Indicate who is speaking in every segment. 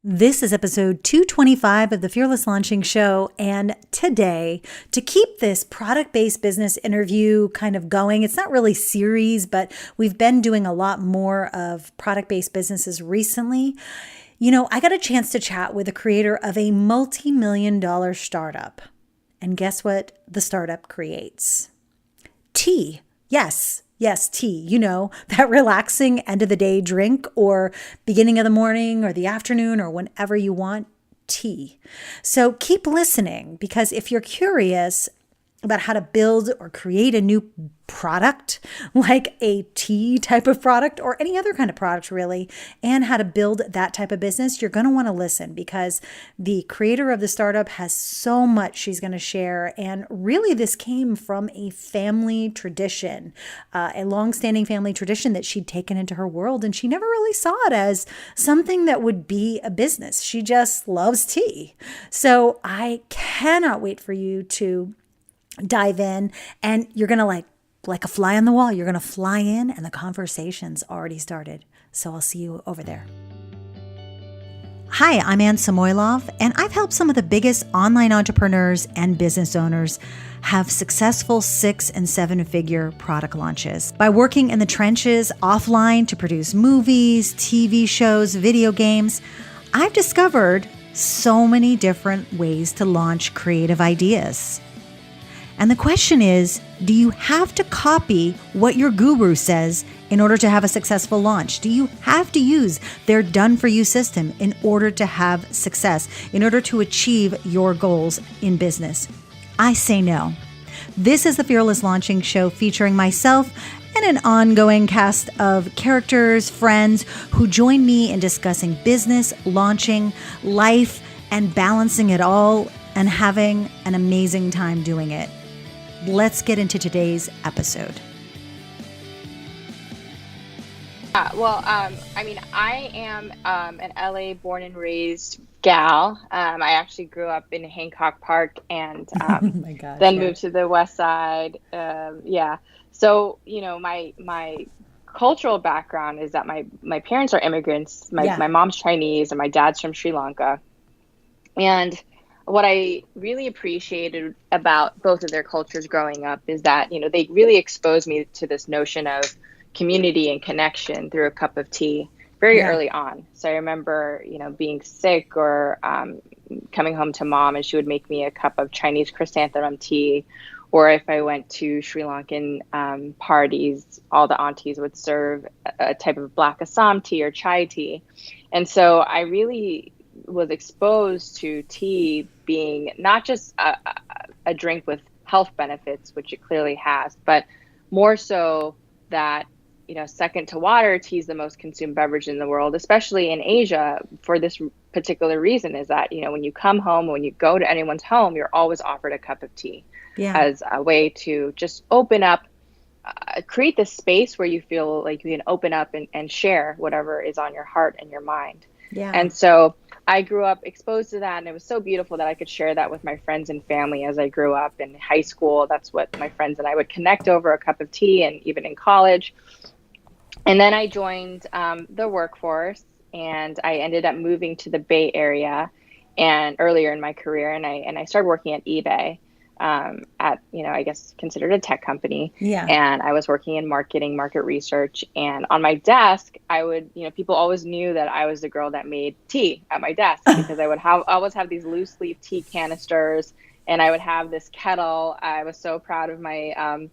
Speaker 1: This is episode 225 of the Fearless Launching Show. And today, to keep this product-based business interview kind of going, it's not really series, but we've been doing a lot more of product-based businesses recently. I got a chance to chat with the creator of a multi-million-dollar startup. And guess what the startup creates? Tea. Yes, tea. That relaxing end of the day drink or beginning of the morning or the afternoon or whenever you want tea. So keep listening, because if you're curious about how to build or create a new product, like a tea type of product or any other kind of product really, and how to build that type of business, you're going to want to listen, because the creator of the startup has so much she's going to share. And really this came from a family tradition, a longstanding family tradition that she'd taken into her world. And she never really saw it as something that would be a business. She just loves tea. So I cannot wait for you to dive in, and you're going to like a fly on the wall. You're going to fly in, and the conversation's already started. So I'll see you over there. Hi, I'm Ann Samoilov, and I've helped some of the biggest online entrepreneurs and business owners have successful 6- and 7-figure product launches by working in the trenches offline to produce movies, TV shows, video games. I've discovered so many different ways to launch creative ideas. And the question is, do you have to copy what your guru says in order to have a successful launch? Do you have to use their done-for-you system in order to have success, in order to achieve your goals in business? I say no. This is the Fearless Launching Show, featuring myself and an ongoing cast of characters, friends who join me in discussing business, launching, life, and balancing it all and having an amazing time doing it. Let's get into today's episode.
Speaker 2: I am an LA born and raised gal. I actually grew up in Hancock Park and moved to the West Side. So, my cultural background is that my parents are immigrants. My mom's Chinese and my dad's from Sri Lanka. And what I really appreciated about both of their cultures growing up is that, they really exposed me to this notion of community and connection through a cup of tea very early on. So I remember, being sick or coming home to mom, and she would make me a cup of Chinese chrysanthemum tea. Or if I went to Sri Lankan parties, all the aunties would serve a type of black Assam tea or chai tea. And so I really was exposed to tea being not just a drink with health benefits, which it clearly has, but more so that, second to water, tea is the most consumed beverage in the world, especially in Asia, for this particular reason, is that, when you come home, when you go to anyone's home, you're always offered a cup of tea as a way to just open up, create this space where you feel like you can open up and share whatever is on your heart and your mind. Yeah. And so I grew up exposed to that, and it was so beautiful that I could share that with my friends and family as I grew up in high school. That's what my friends and I would connect over, a cup of tea, and even in college. And then I joined the workforce, and I ended up moving to the Bay Area and earlier in my career, and I started working at eBay. At, I guess considered a tech company. Yeah. And I was working in marketing, market research. And on my desk, I would, people always knew that I was the girl that made tea at my desk, because I would always have these loose leaf tea canisters, and I would have this kettle. I was so proud of my,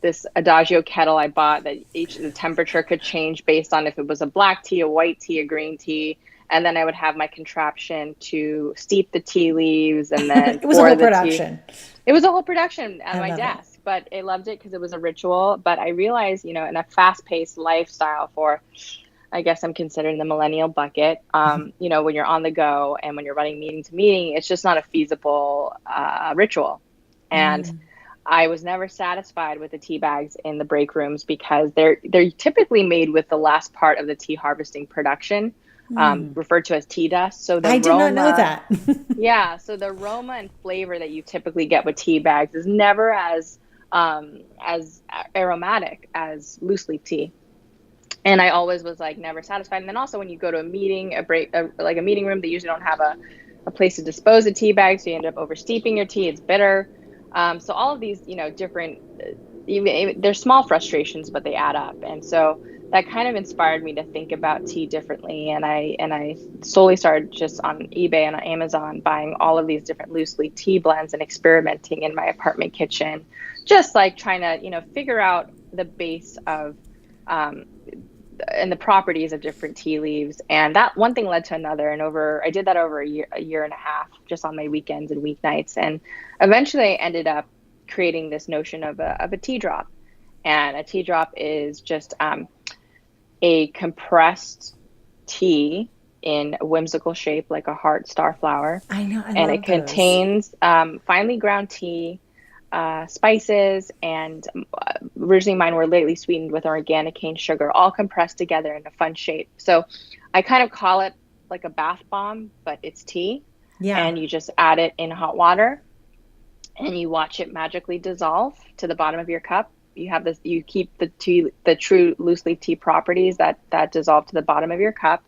Speaker 2: this Adagio kettle I bought that the temperature could change based on if it was a black tea, a white tea, a green tea. And then I would have my contraption to steep the tea leaves, and then
Speaker 1: it was a whole production.
Speaker 2: It was a whole production at my desk, but I loved it because it was a ritual. But I realized, in a fast-paced lifestyle for, I guess I'm considered in the millennial bucket, when you're on the go and when you're running meeting to meeting, it's just not a feasible ritual. And I was never satisfied with the tea bags in the break rooms, because they're typically made with the last part of the tea harvesting production. Referred to as tea dust. So
Speaker 1: I did not know that.
Speaker 2: Yeah. So the aroma and flavor that you typically get with tea bags is never as aromatic as loose leaf tea. And I always was like never satisfied. And then also when you go to a meeting, like a meeting room, they usually don't have a place to dispose of tea bags. So you end up oversteeping your tea. It's bitter. So all of these, different, even they're small frustrations, but they add up. And so that kind of inspired me to think about tea differently. And I slowly started just on eBay and on Amazon buying all of these different loose leaf tea blends and experimenting in my apartment kitchen, just like trying to, figure out the base of um, and the properties of different tea leaves. And that one thing led to another. And I did that over a year and a half, just on my weekends and weeknights. And eventually I ended up creating this notion of a tea drop. And a tea drop is just a compressed tea in a whimsical shape, like a heart star flower.
Speaker 1: I know. I
Speaker 2: And
Speaker 1: love
Speaker 2: it
Speaker 1: those.
Speaker 2: contains finely ground tea, spices, and originally mine were lightly sweetened with organic cane sugar, all compressed together in a fun shape. So I kind of call it like a bath bomb, but it's tea.
Speaker 1: Yeah.
Speaker 2: And you just add it in hot water and you watch it magically dissolve to the bottom of your cup. You keep the true loose leaf tea properties that dissolve to the bottom of your cup.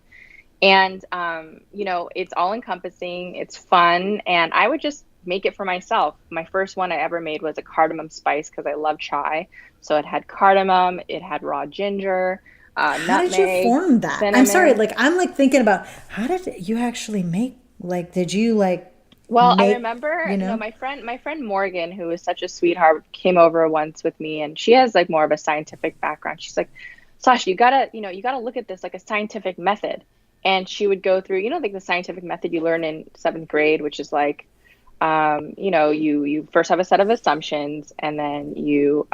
Speaker 2: And, it's all encompassing, it's fun. And I would just make it for myself. My first one I ever made was a cardamom spice because I love chai. So it had cardamom, it had raw ginger,
Speaker 1: How did you
Speaker 2: nutmeg,
Speaker 1: form that? I'm sorry,
Speaker 2: cinnamon.
Speaker 1: like I'm like thinking about how did you actually make, like did you like
Speaker 2: Well, I
Speaker 1: make,
Speaker 2: remember,
Speaker 1: you know?
Speaker 2: my friend Morgan, who was such a sweetheart, came over once with me, and she has like more of a scientific background. She's like, Sasha, you gotta look at this like a scientific method. And she would go through, like the scientific method you learn in seventh grade, which is like, you first have a set of assumptions, and then you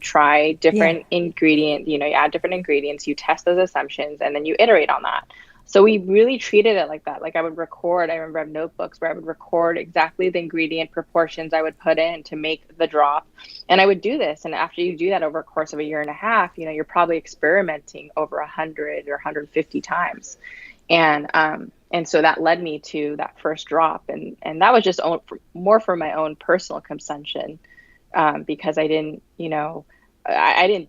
Speaker 2: try
Speaker 1: Yeah.
Speaker 2: different ingredient, you add different ingredients, you test those assumptions, and then you iterate on that. So we really treated it like that. Like I remember I have notebooks where I would record exactly the ingredient proportions I would put in to make the drop. And I would do this. And after you do that over a course of a year and a half, you're probably experimenting over 100 or 150 times. And so that led me to that first drop. And that was just more for my own personal consumption, because I didn't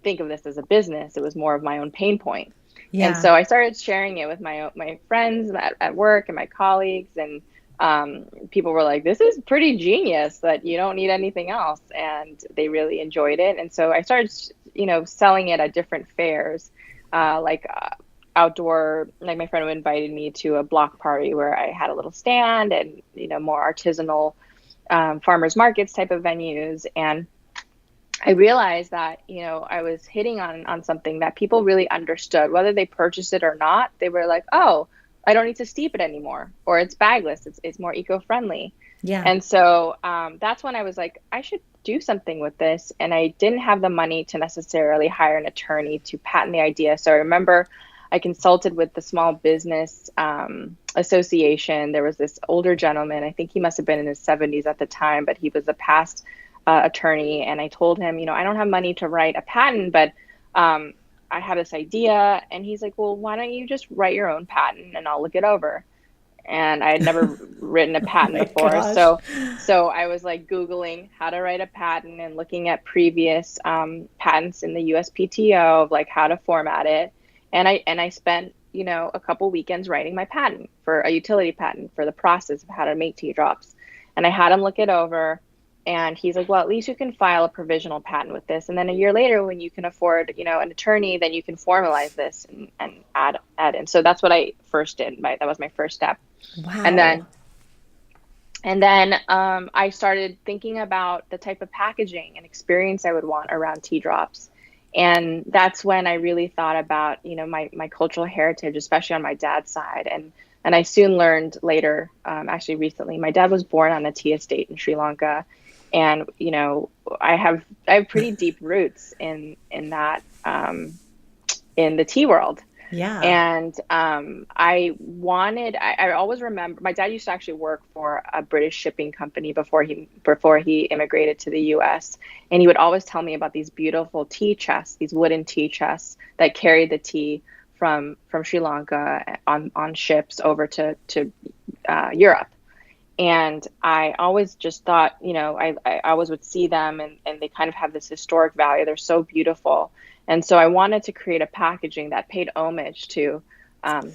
Speaker 2: think of this as a business. It was more of my own pain point. And
Speaker 1: Yeah.
Speaker 2: so I started sharing it with my friends at work and my colleagues, and people were like, "This is pretty genius. That you don't need anything else," and they really enjoyed it. And so I started, selling it at different fairs, like outdoor. Like my friend invited me to a block party where I had a little stand, and more artisanal farmers markets type of venues. And I realized that, I was hitting on something that people really understood, whether they purchased it or not. They were like, "Oh, I don't need to steep it anymore," or "It's bagless. It's more eco-friendly."
Speaker 1: Yeah.
Speaker 2: And so that's when I was like, I should do something with this. And I didn't have the money to necessarily hire an attorney to patent the idea. So I remember I consulted with the Small Business Association. There was this older gentleman. I think he must have been in his 70s at the time, but he was a past attorney. And I told him, I don't have money to write a patent, but I have this idea. And he's like, "Well, why don't you just write your own patent and I'll look it over?" And I had never written a
Speaker 1: Oh
Speaker 2: patent
Speaker 1: my
Speaker 2: before.
Speaker 1: gosh.
Speaker 2: So I was like Googling how to write a patent and looking at previous patents in the USPTO of like how to format it. And I spent, a couple weekends writing my patent for a utility patent for the process of how to make tea drops. And I had him look it over. And he's like, "Well, at least you can file a provisional patent with this. And then a year later, when you can afford, an attorney, then you can formalize this and add in." So that's what I first did. That was my first step. And
Speaker 1: Wow.
Speaker 2: then and then I started thinking about the type of packaging and experience I would want around tea drops. And that's when I really thought about, my cultural heritage, especially on my dad's side. And I soon learned later, actually recently, my dad was born on a tea estate in Sri Lanka. And, I have pretty deep roots in that, in the tea world.
Speaker 1: Yeah.
Speaker 2: And I always remember my dad used to actually work for a British shipping company before he immigrated to the US. And he would always tell me about these beautiful tea chests, these wooden tea chests that carried the tea from Sri Lanka on ships over to Europe. And I always just thought, I always would see them, and they kind of have this historic value. They're so beautiful. And so I wanted to create a packaging that paid homage to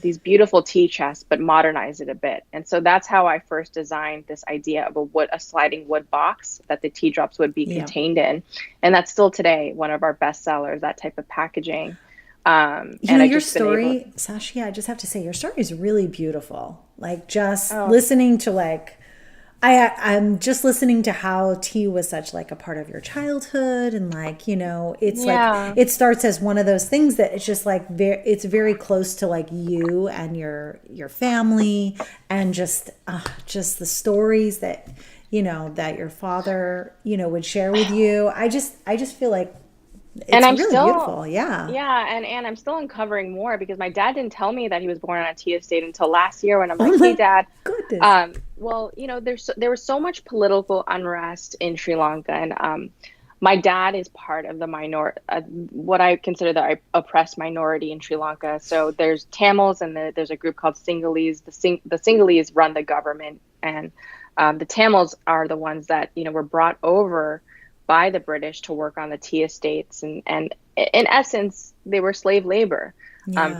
Speaker 2: these beautiful tea chests, but modernize it a bit. And so that's how I first designed this idea of a sliding wood box that the tea drops would be contained in. And that's still today one of our best sellers, that type of packaging.
Speaker 1: Your story, Sashee, I just have to say, your story is really beautiful. Like, just listening to, like, I'm just listening to how tea was such like a part of your childhood, and like, it's like it starts as one of those things that it's just like it's very close to like you and your family, and just the stories that that your father would share with you. I just feel like it's really beautiful.
Speaker 2: And I'm still uncovering more, because my dad didn't tell me that he was born on a tea estate until last year, when I'm like, hey, Dad.
Speaker 1: Goodness.
Speaker 2: Well, there was so much political unrest in Sri Lanka, and my dad is part of the what I consider the oppressed minority in Sri Lanka. So there's Tamils, and there's a group called Sinhalese. The Sinhalese run the government, and the Tamils are the ones that were brought over by the British to work on the tea estates, and in essence they were slave labor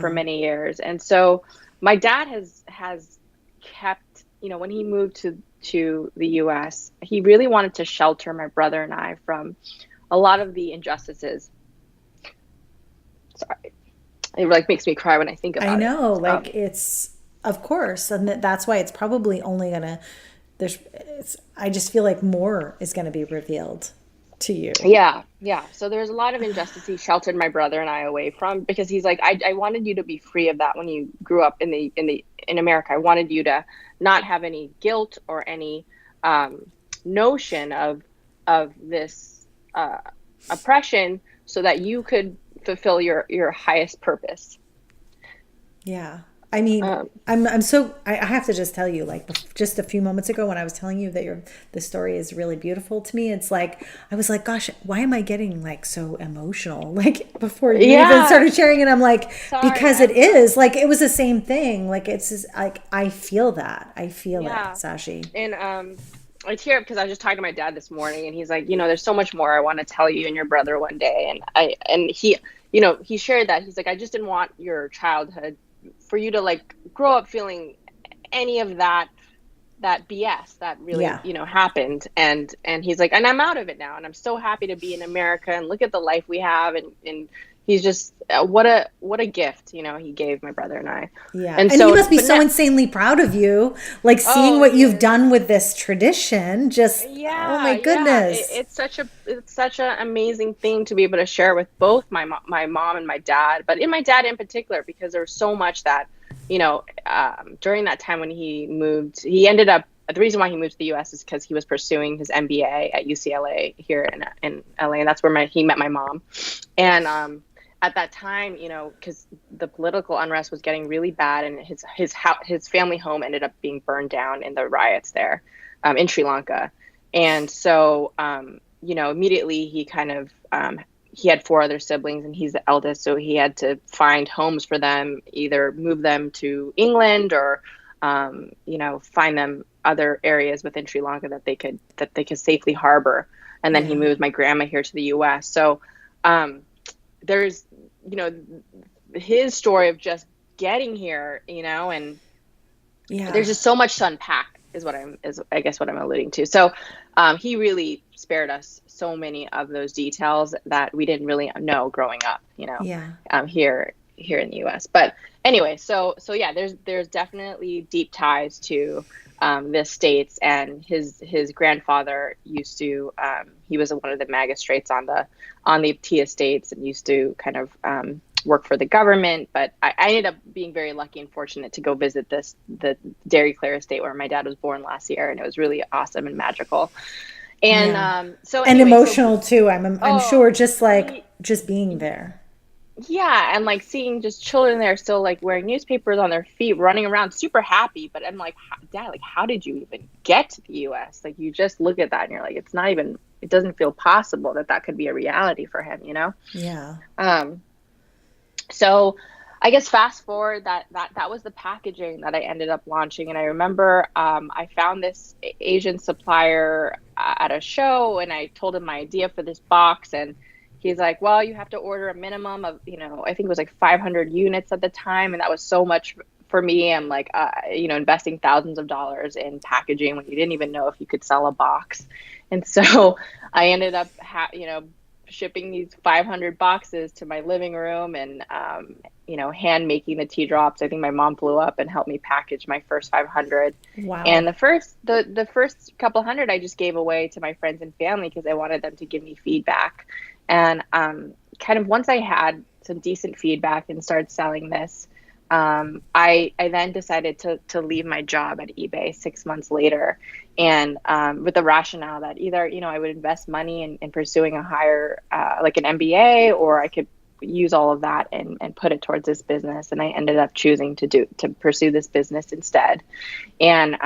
Speaker 2: for many years. And so my dad has kept, when he moved to the US, he really wanted to shelter my brother and I from a lot of the injustices. Sorry, it like makes me cry when I think about it.
Speaker 1: I know, like it's, of course, and that's why it's probably only gonna I just feel like more is going to be revealed to you.
Speaker 2: Yeah. So there's a lot of injustice he sheltered my brother and I away from, because he's like, I wanted you to be free of that when you grew up in America. I wanted you to not have any guilt or any notion of this oppression, so that you could fulfill your highest purpose.
Speaker 1: Yeah. I mean, I'm so, I have to just tell you, like, just a few moments ago when I was telling you that the story is really beautiful to me, it's like, I was like, gosh, why am I getting like so emotional? Like, before you even started sharing it, I'm like, because it is like, it was the same thing. Like, it's just, like, I feel that. I feel it, Sashee.
Speaker 2: And I tear up because I was just talking to my dad this morning, and he's like, there's so much more I want to tell you and your brother one day. And he shared that. He's like, I just didn't want your childhood for you to like grow up feeling any of that BS that really happened. And he's like, and I'm out of it now, and I'm so happy to be in America, and look at the life we have. And he's just what a gift he gave my brother and I.
Speaker 1: And so he must be so insanely proud of you, like, seeing what you've done with this tradition. Just oh my goodness.
Speaker 2: It's such an amazing thing to be able to share with both my mom and my dad, but in my dad in particular, because there was so much that during that time when he moved, he ended up, the reason why he moved to the US is because he was pursuing his MBA at UCLA here in LA, and that's where he met my mom. And at that time, because the political unrest was getting really bad, and his family home ended up being burned down in the riots there in Sri Lanka. And so, immediately he kind of, he had 4 other siblings, and he's the eldest. So he had to find homes for them, either move them to England or, find them other areas within Sri Lanka that they could safely harbor. And then he moved my grandma here to the US. So, there's, his story of just getting here, and there's just so much to unpack is I guess what I'm alluding to. So he really spared us so many of those details that we didn't really know growing up, here in the US. But anyway, so yeah, there's definitely deep ties to the estates, and his grandfather used to he was one of the magistrates on the tea estates, and used to kind of work for the government. But I ended up being very lucky and fortunate to go visit the Dairy Clare estate where my dad was born last year, and it was really awesome and magical. And so anyway,
Speaker 1: and emotional too. I'm sure, just being there.
Speaker 2: Yeah, and like seeing just children there still like wearing newspapers on their feet, running around, super happy. But I'm like, Dad, like, how did you even get to the U.S.? Like, you just look at that and you're like, it doesn't feel possible that could be a reality for him,
Speaker 1: Yeah.
Speaker 2: So I guess fast forward, that was the packaging that I ended up launching. And I remember I found this Asian supplier at a show, and I told him my idea for this box, and he's like, well, you have to order a minimum of, I think it was like 500 units at the time. And that was so much for me. I'm like, investing thousands of dollars in packaging when you didn't even know if you could sell a box. And so I ended up, shipping these 500 boxes to my living room and, hand making the tea drops. I think my mom flew up and helped me package my first 500.
Speaker 1: Wow.
Speaker 2: And the first couple hundred I just gave away to my friends and family because I wanted them to give me feedback. And kind of once I had some decent feedback and started selling this, I then decided to leave my job at eBay 6 months later, and with the rationale that either I would invest money in pursuing a higher like an MBA, or I could use all of that and put it towards this business. And I ended up choosing to pursue this business instead, and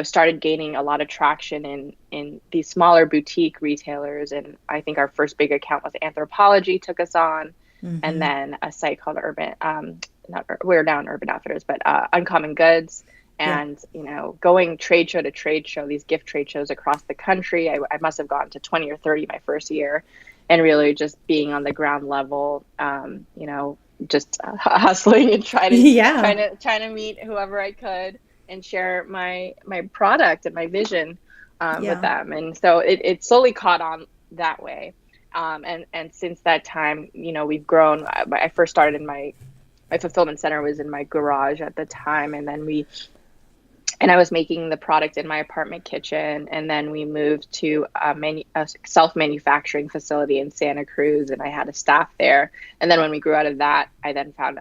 Speaker 2: started gaining a lot of traction in these smaller boutique retailers. And I think our first big account was Anthropologie took us on, and then a site called we're now in Urban Outfitters, but Uncommon Goods, and going trade show to trade show, these gift trade shows across the country. I must have gone to 20 or 30 my first year, and really just being on the ground level, just hustling and trying to meet whoever I could and share my product and my vision with them. And so it slowly caught on that way. And since that time, we've grown. I first started in my fulfillment center was in my garage at the time. And then I was making the product in my apartment kitchen. And then we moved to a self-manufacturing facility in Santa Cruz, and I had a staff there. And then when we grew out of that, I then found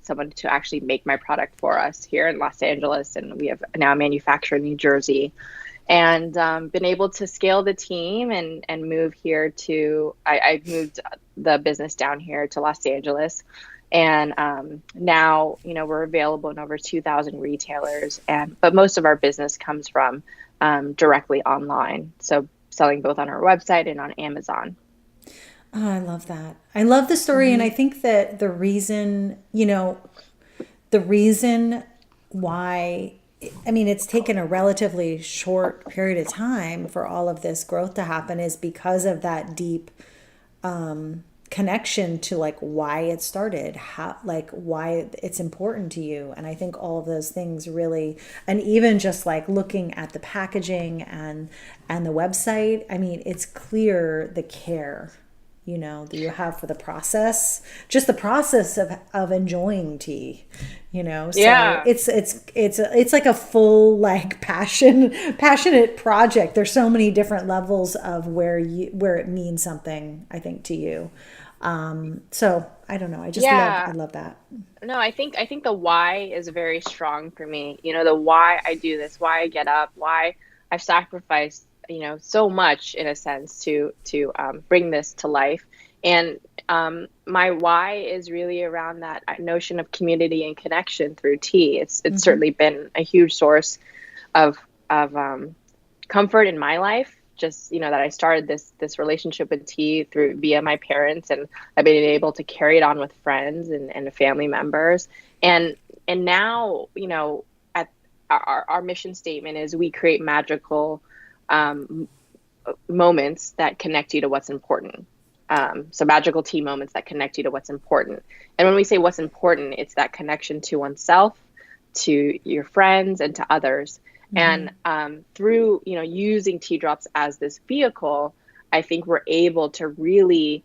Speaker 2: someone to actually make my product for us here in Los Angeles. And we have now a manufacturer in New Jersey, and been able to scale the team and move here I moved the business down here to Los Angeles. And now, we're available in over 2,000 retailers, but most of our business comes from directly online. So selling both on our website and on Amazon.
Speaker 1: Oh, I love that. I love the story. And I think that the reason why, it's taken a relatively short period of time for all of this growth to happen is because of that deep connection to like why it started, why it's important to you. And I think all of those things really, and even just like looking at the packaging and the website, it's clear the care that you have for the process, just the process of enjoying tea, so it's like a full, like passionate project. There's so many different levels of where it means something, I think, to you. So I don't know. I love that.
Speaker 2: No, I think the why is very strong for me. The why I do this, why I get up, why I've sacrificed so much in a sense to bring this to life. And my why is really around that notion of community and connection through tea. It's certainly been a huge source of comfort in my life. Just, that I started this relationship with tea via my parents, and I've been able to carry it on with friends and family members. And now, at our mission statement is we create magical moments that connect you to what's important. So magical tea moments that connect you to what's important. And when we say what's important, it's that connection to oneself, to your friends, and to others. And through, using tea drops as this vehicle, I think we're able to really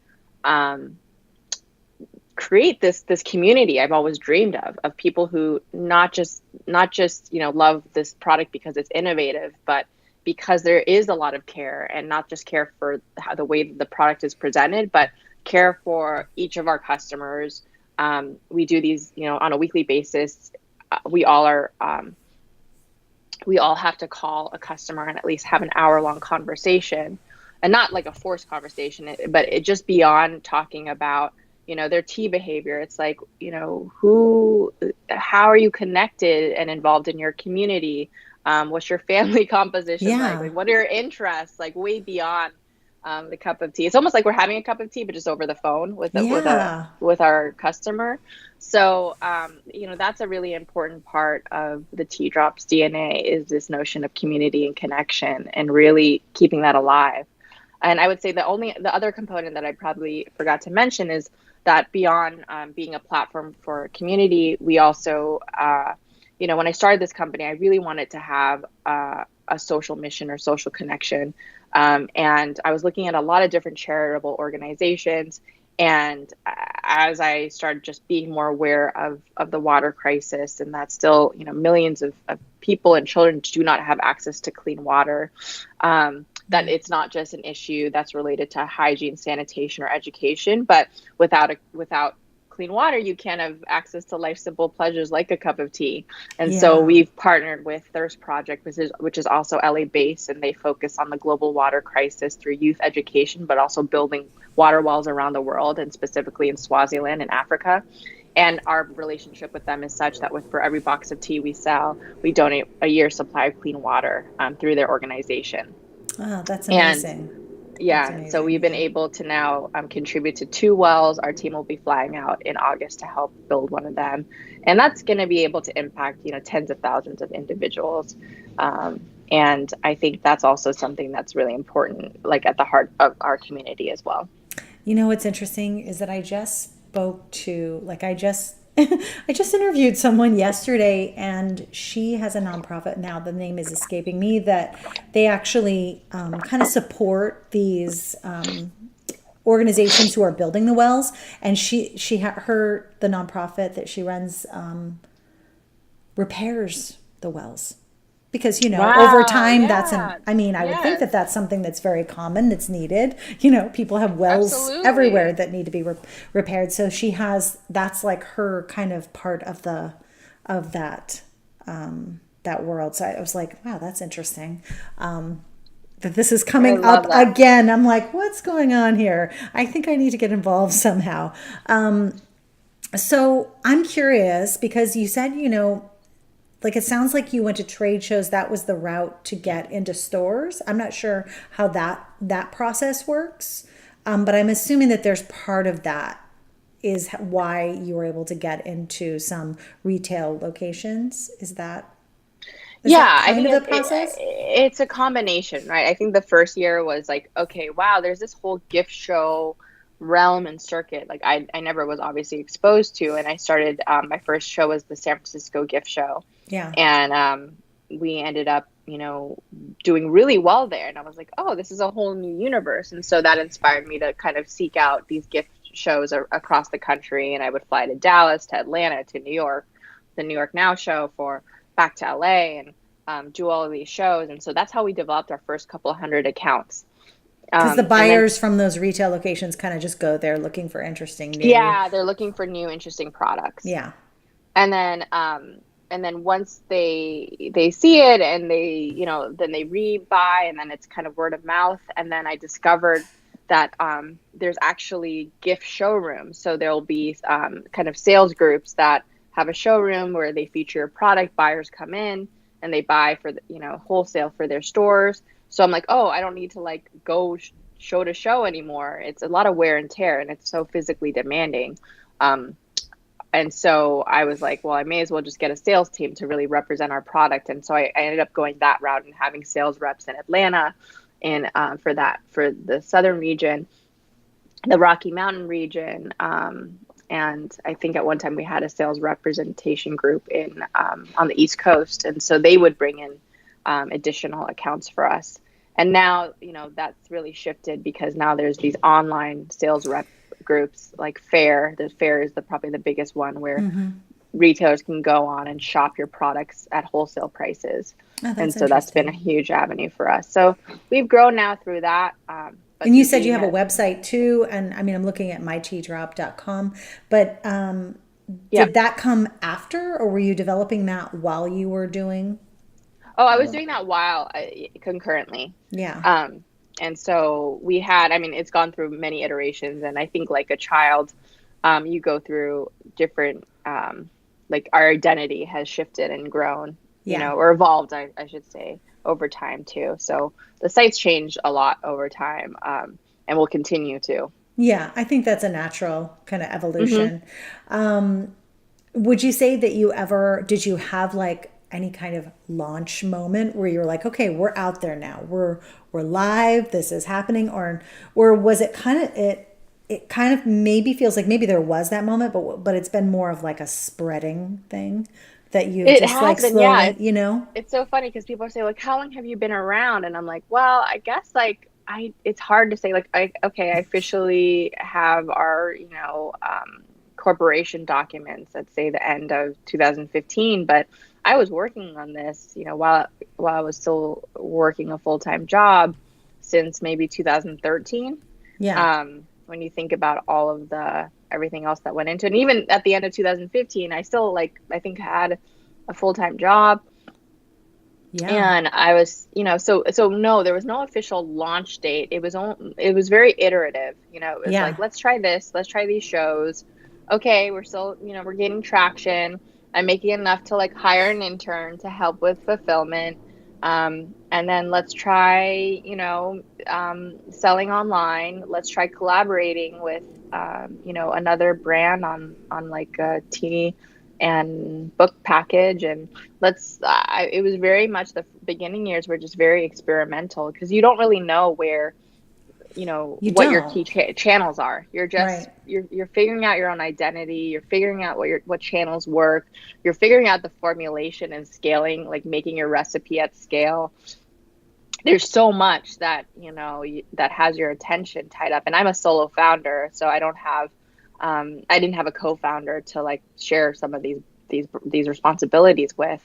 Speaker 2: create this community I've always dreamed of people who not just love this product because it's innovative, but because there is a lot of care, and not just care for the way that the product is presented, but care for each of our customers. We do these, on a weekly basis. We all have to call a customer and at least have an hour-long conversation, and not like a forced conversation, but it just beyond talking about, their tea behavior. It's like, how are you connected and involved in your community? What's your family composition like? Like, what are your interests? Like, way beyond the cup of tea. It's almost like we're having a cup of tea, but just over the phone with our customer. So, that's a really important part of the Tea Drops DNA, is this notion of community and connection, and really keeping that alive. And I would say the other component that I probably forgot to mention is that beyond being a platform for community, we also, when I started this company, I really wanted to have a social mission or social connection. And I was looking at a lot of different charitable organizations. And as I started just being more aware of the water crisis, and that still, millions of people and children do not have access to clean water, that it's not just an issue that's related to hygiene, sanitation, or education, but without clean water, you can't have access to life simple pleasures like a cup of tea. And so we've partnered with Thirst Project, which is also LA based, and they focus on the global water crisis through youth education, but also building water wells around the world, and specifically in Swaziland in Africa. And our relationship with them is such that for every box of tea we sell, we donate a year's supply of clean water through their organization.
Speaker 1: Oh, that's amazing.
Speaker 2: So we've been able to now contribute to 2 wells. Our team will be flying out in August to help build one of them. And that's going to be able to impact, tens of thousands of individuals. And I think that's also something that's really important, like at the heart of our community as well.
Speaker 1: What's interesting is that I just spoke to, I just interviewed someone yesterday, and she has a nonprofit now. The name is escaping me, that they actually kind of support these organizations who are building the wells. And the nonprofit that she runs repairs the wells. Because, over time, I would think that that's something that's very common, that's needed. People have wells everywhere that need to be repaired. So that's like her kind of part of that world. So I was like, wow, that's interesting. That this is coming up again. I'm like, what's going on here? I think I need to get involved somehow. So I'm curious, because you said, it sounds like you went to trade shows. That was the route to get into stores. I'm not sure how that process works, but I'm assuming that there's part of that is why you were able to get into some retail locations. Is that
Speaker 2: I think the process? It's a combination, right? I think the first year was like, okay, wow, there's this whole gift show realm and circuit like I never was obviously exposed to. And I started my first show was the San Francisco gift show. And we ended up doing really well there, and I was like, oh, this is a whole new universe. And so that inspired me to kind of seek out these gift shows across the country. And I would fly to Dallas, to Atlanta, to New York, the New York Now show, back to LA, and do all of these shows. And so that's how we developed our first couple hundred accounts.
Speaker 1: Because the buyers from those retail locations kind of just go there looking for interesting new.
Speaker 2: Yeah, they're looking for new, interesting products.
Speaker 1: Yeah.
Speaker 2: And then once they see it, and they, then they rebuy, and then it's kind of word of mouth. And then I discovered that there's actually gift showrooms. So there'll be kind of sales groups that have a showroom where they feature a product. Buyers come in and they buy for wholesale for their stores. So I'm like, oh, I don't need to go show to show anymore. It's a lot of wear and tear, and it's so physically demanding. And so I was like, well, I may as well just get a sales team to really represent our product. And so I ended up going that route and having sales reps in Atlanta and for the southern region, the Rocky Mountain region. And I think at one time we had a sales representation group on the East Coast. And so they would bring in additional accounts for us. And now, that's really shifted, because now there's these online sales rep groups like Fair. The Fair is probably the biggest one, where retailers can go on and shop your products at wholesale prices. And so that's been a huge avenue for us. So we've grown now through that.
Speaker 1: And you said you have a website too. And I'm looking at myteadrop.com, but did that come after, or were you developing that while you were doing?
Speaker 2: Oh, I was doing that concurrently.
Speaker 1: Yeah.
Speaker 2: And so we had, it's gone through many iterations, and I think like a child, you go through different, like our identity has shifted and grown, or evolved, I should say, over time too. So the site's changed a lot over time, and will continue to.
Speaker 1: Yeah, I think that's a natural kind of evolution. Would you say that did you have any kind of launch moment where you're like, okay, we're out there now. We're live. This is happening. Or was it kind of it kind of maybe feels like maybe there was that moment, but it's been more of like a spreading thing that you've
Speaker 2: It
Speaker 1: just
Speaker 2: has
Speaker 1: like
Speaker 2: been, yeah.
Speaker 1: slowly, you know?
Speaker 2: It's so funny because people say like, "How long have you been around?" And I'm like, "Well, I guess like it's hard to say like I officially have our corporation documents at say the end of 2015, but I was working on this while I was still working a full-time job since maybe 2013.
Speaker 1: Yeah.
Speaker 2: When you think about all of the everything else that went into it, and even at the end of 2015, I still I think had a full-time job.
Speaker 1: Yeah.
Speaker 2: And I was, so no, there was no official launch date. It was very iterative. It was like,
Speaker 1: Yeah.
Speaker 2: let's try this, let's try these shows. Okay, we're still, we're gaining traction. I'm making enough to like hire an intern to help with fulfillment. And then let's try, selling online. Let's try collaborating with, another brand on like a tea and book package. And it was very much the beginning years were just very experimental because you don't really know where
Speaker 1: You
Speaker 2: what your
Speaker 1: don't.
Speaker 2: key channels are. You're
Speaker 1: Right.
Speaker 2: just you're figuring out your own identity. You're figuring out what channels work. You're figuring out the formulation and scaling, like making your recipe at scale. There's so much that that has your attention tied up. And I'm a solo founder, so I didn't have a co-founder to like share some of these responsibilities with.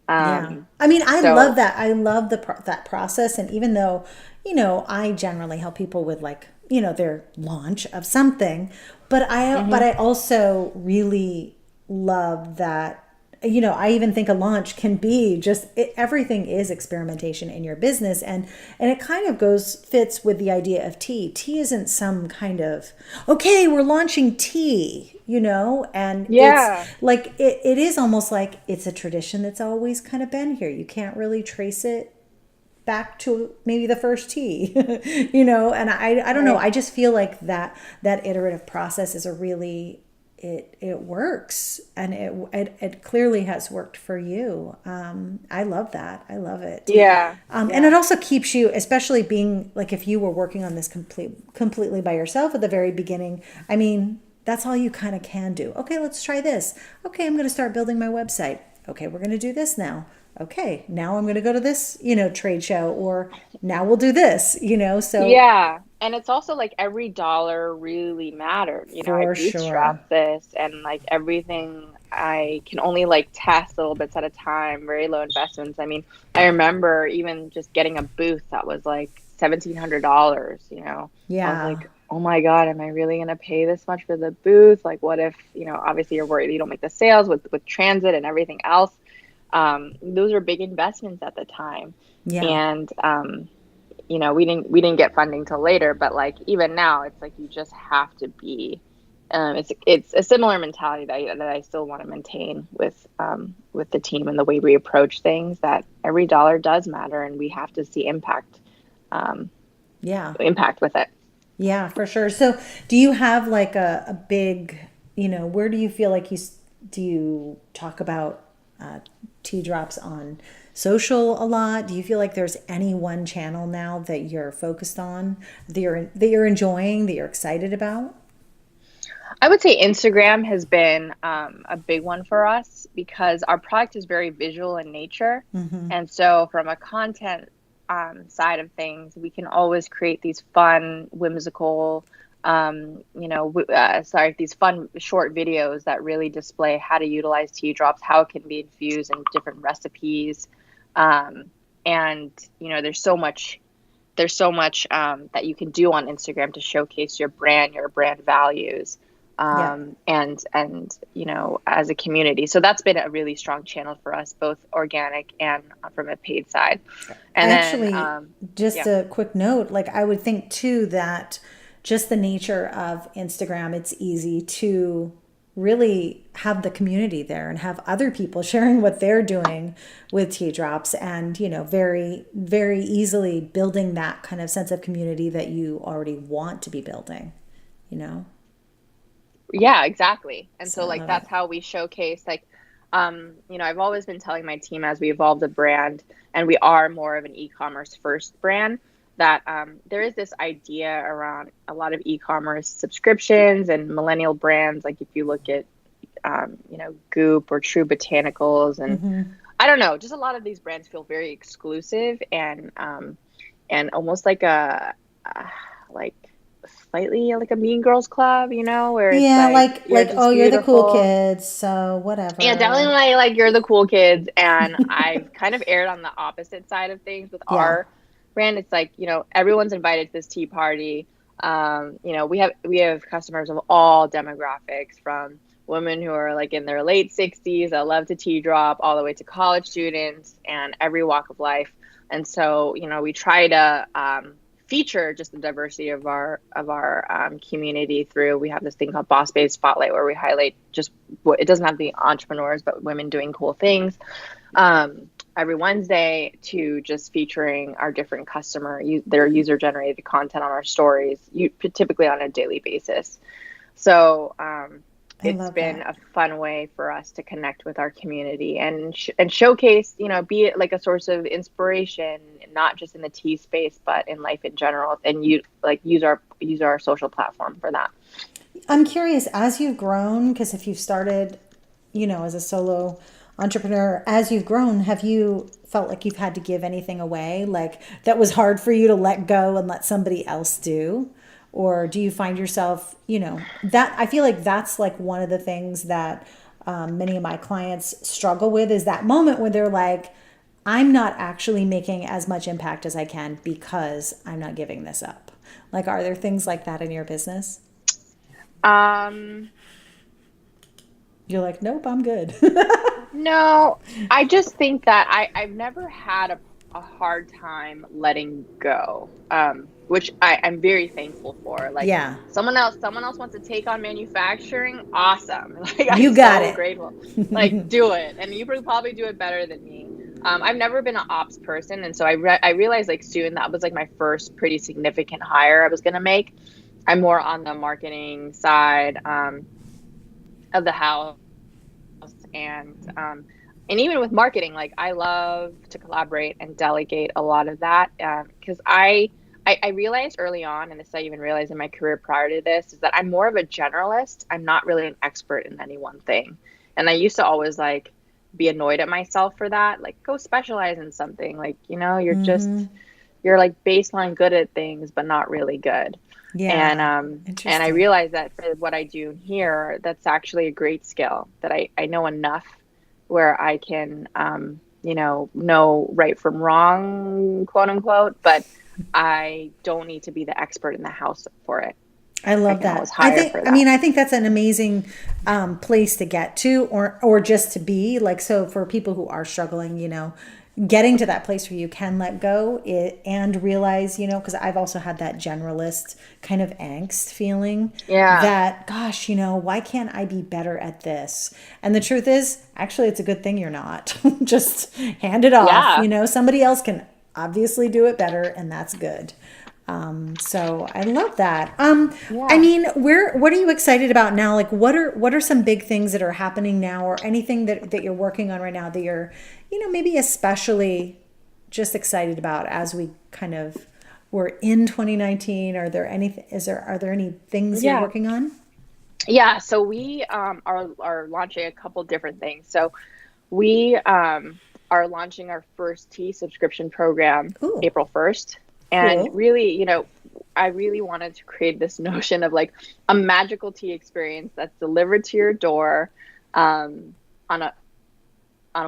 Speaker 1: Yeah. I mean, I love
Speaker 2: So
Speaker 1: that. I love that process. And even though, I generally help people with like, their launch of something, but
Speaker 2: mhm.
Speaker 1: I also really love that, I even think a launch can be just everything is experimentation in your business. And it kind of fits with the idea of tea. Tea isn't some kind of, okay, we're launching tea, and it's
Speaker 2: Yeah.
Speaker 1: like it is almost like it's a tradition that's always kind of been here. You can't really trace it back to maybe the first tea, and I don't know.
Speaker 2: Right.
Speaker 1: I just feel like that iterative process is a really it works, and it clearly has worked for you. I love that. I love it.
Speaker 2: Yeah.
Speaker 1: And it
Speaker 2: Yeah.
Speaker 1: also keeps you, especially being like if you were working on this completely by yourself at the very beginning. I mean, that's all you kind of can do. Okay, let's try this. Okay, I'm going to start building my website. Okay, we're going to do this now. Okay, now I'm going to go to this, trade show, or now we'll do this, so
Speaker 2: Yeah. And it's also like every dollar really mattered. I
Speaker 1: for sure.
Speaker 2: bootstrapped this and like everything I can only like test little bits at a time, very low investments. I mean, I remember even just getting a booth that was like $1,700. I was
Speaker 1: Yeah.
Speaker 2: like, oh my God, am I really gonna pay this much for the booth? Like what if, obviously you're worried you don't make the sales with transit and everything else. Those were big investments at the time.
Speaker 1: Yeah.
Speaker 2: And we didn't get funding till later, but like even now it's like you just have to be it's a similar mentality that I still want to maintain with the team and the way we approach things, that every dollar does matter and we have to see um,
Speaker 1: Yeah.
Speaker 2: impact with it.
Speaker 1: Yeah, for sure. So, do you have like a big, where do you feel like do you talk about tea drops on social a lot? Do you feel like there's any one channel now that you're focused on, that you're enjoying, that you're excited about?
Speaker 2: I would say Instagram has been a big one for us because our product is very visual in nature. And so, from a content side of things, we can always create these fun, whimsical, these fun short videos that really display how to utilize tea drops, how it can be infused in different recipes. Um, and, there's so much that you can do on Instagram to showcase your brand values,
Speaker 1: Yeah.
Speaker 2: and as a community. So that's been a really strong channel for us, both organic and from a paid side. And then
Speaker 1: Actually, just
Speaker 2: yeah.
Speaker 1: a quick note, like I would think too that just the nature of Instagram, it's easy to really have the community there and have other people sharing what they're doing with tea drops, and very very easily building that kind of sense of community that you already want to be building, you know
Speaker 2: Yeah, exactly. And
Speaker 1: so
Speaker 2: so
Speaker 1: I
Speaker 2: like
Speaker 1: love it.
Speaker 2: that's how we showcase like I've always been telling my team as we evolve the brand and we are more of an e-commerce first brand that there is this idea around a lot of e-commerce subscriptions and millennial brands. Like if you look at, Goop or True Botanicals and I don't know, just a lot of these brands feel very exclusive and almost like like slightly like a Mean Girls Club, where it's
Speaker 1: like
Speaker 2: just
Speaker 1: oh, you're the cool
Speaker 2: beautiful.
Speaker 1: kids, so whatever.
Speaker 2: Yeah, definitely like you're the cool kids. And I've kind of erred on the opposite side of things with
Speaker 1: Yeah.
Speaker 2: our brand. It's like, everyone's invited to this tea party. We have customers of all demographics, from women who are like in their late 60s that love to tea drop, all the way to college students and every walk of life. And so, we try to feature just the diversity of our community through. We have this thing called Boss Babe Spotlight, where we highlight just what it doesn't have the entrepreneurs, but women doing cool things. Every Wednesday, to just featuring our different their user generated content on our stories, typically on a daily basis. So it's been a fun way for us to connect with our community and showcase, be it like a source of inspiration, not just in the tea space, but in life in general, and use our social platform for that.
Speaker 1: I'm curious, as you've grown, because if you've started, as a solo entrepreneur, as you've grown, have you felt like you've had to give anything away, like that was hard for you to let go and let somebody else do? Or do you find yourself, that I feel like that's like one of the things that many of my clients struggle with, is that moment when they're like, I'm not actually making as much impact as I can because I'm not giving this up. Like, are there things like that in your business? You're like, nope, I'm good.
Speaker 2: No, I just think that I've never had a hard time letting go, which I'm very thankful for. Like,
Speaker 1: Yeah.
Speaker 2: someone else wants to take on manufacturing. Awesome. Like, I'm
Speaker 1: You got
Speaker 2: so
Speaker 1: it.
Speaker 2: grateful. Like, do it. And you probably do it better than me. I've never been an ops person. And so I realized like soon that was like my first pretty significant hire I was going to make. I'm more on the marketing side, of the house. And even with marketing, like I love to collaborate and delegate a lot of that, because I realized early on, and this I even realized in my career prior to this, is that I'm more of a generalist. I'm not really an expert in any one thing. And I used to always like be annoyed at myself for that. Like, go specialize in something. Like, you're like baseline good at things, but not really good.
Speaker 1: Yeah.
Speaker 2: And I realized that for what I do here, that's actually a great skill, that I know enough where I can, know right from wrong, quote unquote, but I don't need to be the expert in the house for it.
Speaker 1: I love that. I think that's an amazing place to get to, or just to be like, so for people who are struggling, getting to that place where you can let go and realize, because I've also had that generalist kind of angst feeling.
Speaker 2: Yeah.
Speaker 1: That, gosh, why can't I be better at this? And the truth is, actually, it's a good thing you're not. Just hand it off.
Speaker 2: Yeah.
Speaker 1: Somebody else can obviously do it better, and that's good. So I love that.
Speaker 2: Yeah.
Speaker 1: I mean, what are you excited about now? Like, what are some big things that are happening now, or anything that you're working on right now that you're, maybe especially just excited about as we kind of we're in 2019? Are there any things you're working on?
Speaker 2: Yeah. So we are launching a couple different things. So we are launching our first tea subscription program April 1st. And really, I really wanted to create this notion of like a magical tea experience that's delivered to your door on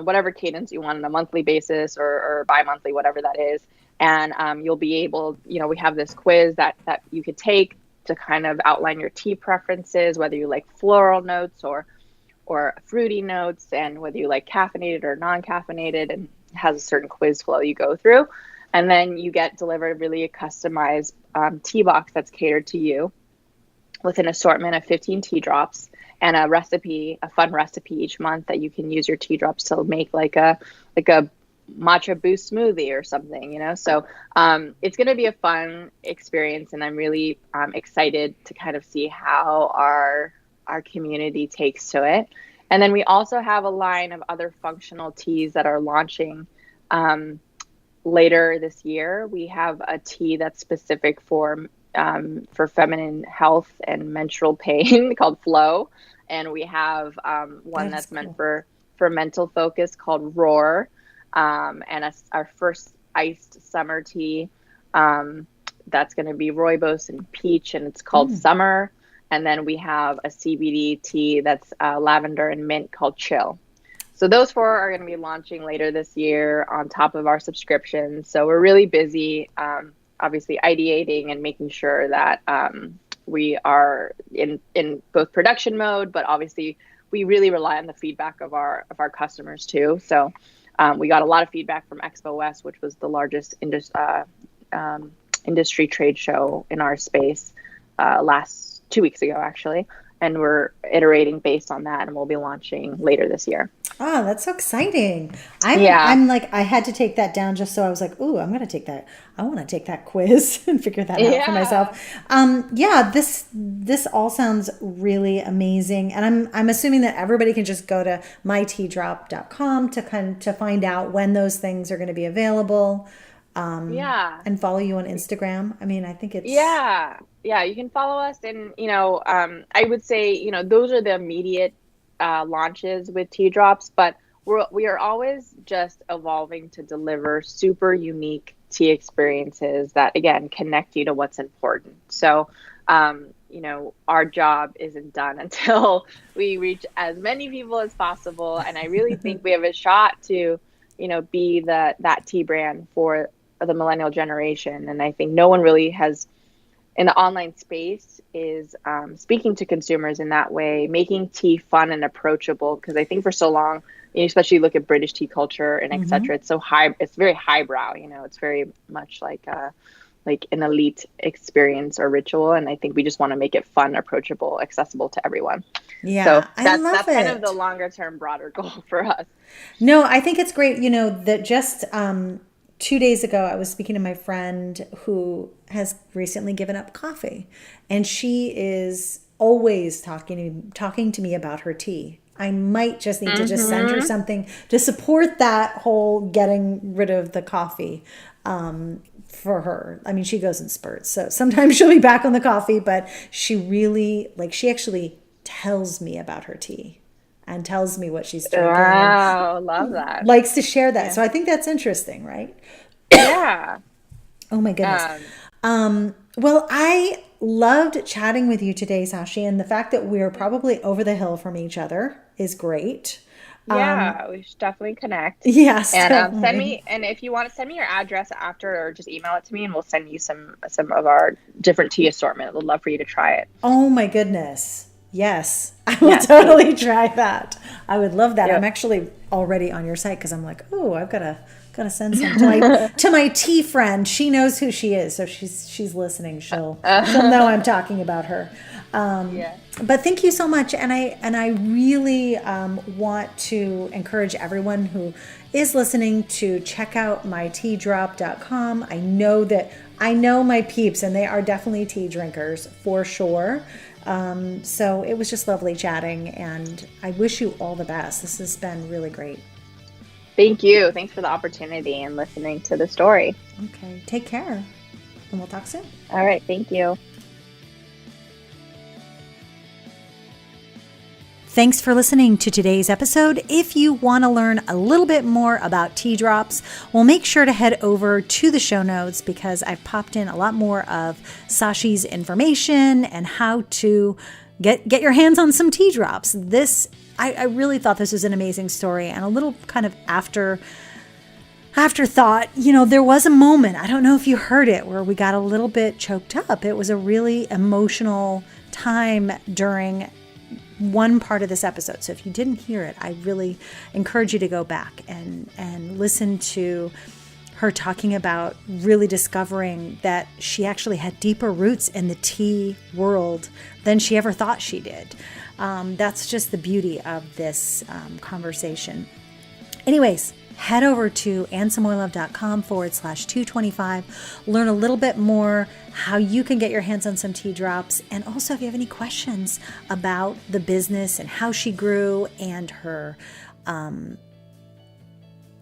Speaker 2: whatever cadence you want, on a monthly basis or bi-monthly, whatever that is. And you'll be able, we have this quiz that you could take to kind of outline your tea preferences, whether you like floral notes or fruity notes, and whether you like caffeinated or non-caffeinated, and it has a certain quiz flow you go through. And then you get delivered really a customized tea box that's catered to you, with an assortment of 15 tea drops and a fun recipe each month that you can use your tea drops to make like a matcha boost smoothie or something, So it's going to be a fun experience, and I'm really excited to kind of see how our community takes to it. And then we also have a line of other functional teas that are launching later this year. We have a tea that's specific for feminine health and menstrual pain called Flow. And we have one that's cool. Meant for mental focus called Roar. And our first iced summer tea that's going to be rooibos and peach, and it's called Summer. And then we have a CBD tea that's lavender and mint called Chill. So those 4 are going to be launching later this year on top of our subscription. So we're really busy, obviously ideating and making sure that we are in both production mode, but obviously we really rely on the feedback of our customers too. So we got a lot of feedback from Expo West, which was the largest industry trade show in our space 2 weeks ago, actually. And we're iterating based on that, and we'll be launching later this year.
Speaker 1: Oh, that's so exciting. I'm like, I had to take that down just so I was like, ooh, I'm going to take that. I want to take that quiz and figure that out for myself. This all sounds really amazing. And I'm assuming that everybody can just go to myteadrop.com to find out when those things are going to be available. And follow you on Instagram. I mean, I think it's...
Speaker 2: Yeah, you can follow us. And, I would say, those are the immediate launches with Tea Drops, but we are always just evolving to deliver super unique tea experiences that, again, connect you to what's important. So, our job isn't done until we reach as many people as possible. And I really think we have a shot to, be that tea brand for the millennial generation. And I think no one really has in the online space is speaking to consumers in that way, making tea fun and approachable. Because I think for so long, especially look at British tea culture and et cetera, it's so high, it's very highbrow, it's very much like an elite experience or ritual. And I think we just want to make it fun, approachable, accessible to everyone.
Speaker 1: Yeah,
Speaker 2: so that's kind of the longer term, broader goal for us.
Speaker 1: No, I think it's great, that just 2 days ago, I was speaking to my friend who has recently given up coffee, and she is always talking to me about her tea. I might just need to just send her something to support that whole getting rid of the coffee for her. I mean, she goes in spurts, so sometimes she'll be back on the coffee, but she really, she actually tells me about her tea and tells me what she's drinking.
Speaker 2: Wow, love that.
Speaker 1: Likes to share that. Yeah. So I think that's interesting, right?
Speaker 2: Yeah.
Speaker 1: Oh my goodness. Well, I loved chatting with you today, Sashee, and the fact that we're probably over the hill from each other is great.
Speaker 2: Yeah, we should definitely connect.
Speaker 1: Yes.
Speaker 2: And send me, and if you want to send me your address after, or just email it to me, and we'll send you some of our different tea assortment. We'd love for you to try it.
Speaker 1: Oh my goodness. Yes, I will totally try that. I would love that. Yep. I'm actually already on your site because I'm like, oh, I've got to send some to my tea friend. She knows who she is, so she's listening. She'll know I'm talking about her. But thank you so much, and I really want to encourage everyone who is listening to check out myteadrop.com. I know my peeps, and they are definitely tea drinkers for sure. So it was just lovely chatting, and I wish you all the best. This has been really great.
Speaker 2: Thank you. Thanks for the opportunity and listening to the story.
Speaker 1: Okay. Take care, and we'll talk soon.
Speaker 2: All right. Thank you.
Speaker 1: Thanks for listening to today's episode. If you want to learn a little bit more about Tea Drops, well, make sure to head over to the show notes because I've popped in a lot more of Sashee's information and how to get your hands on some tea drops. I really thought this was an amazing story, and a little kind of afterthought, there was a moment, I don't know if you heard it, where we got a little bit choked up. It was a really emotional time during one part of this episode. So if you didn't hear it, I really encourage you to go back and listen to her talking about really discovering that she actually had deeper roots in the tea world than she ever thought she did. That's just the beauty of this conversation. Anyways, head over to annesamoylove.com/225. Learn a little bit more how you can get your hands on some tea drops. And also, if you have any questions about the business and how she grew and her,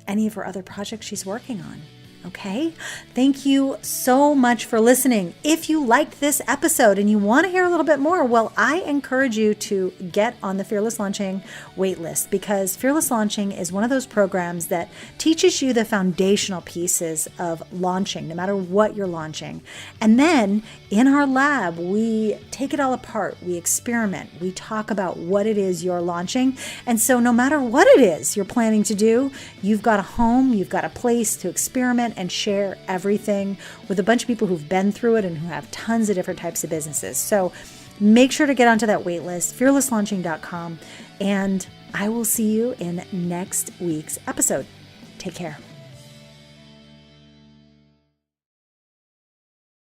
Speaker 1: any of her other projects she's working on. Okay. Thank you so much for listening. If you liked this episode and you want to hear a little bit more, well, I encourage you to get on the Fearless Launching waitlist, because Fearless Launching is one of those programs that teaches you the foundational pieces of launching, no matter what you're launching. And then in our lab, we take it all apart. We experiment. We talk about what it is you're launching. And so no matter what it is you're planning to do, you've got a home, you've got a place to experiment and share everything with a bunch of people who've been through it and who have tons of different types of businesses. So make sure to get onto that wait list, fearlesslaunching.com, and I will see you in next week's episode. Take care.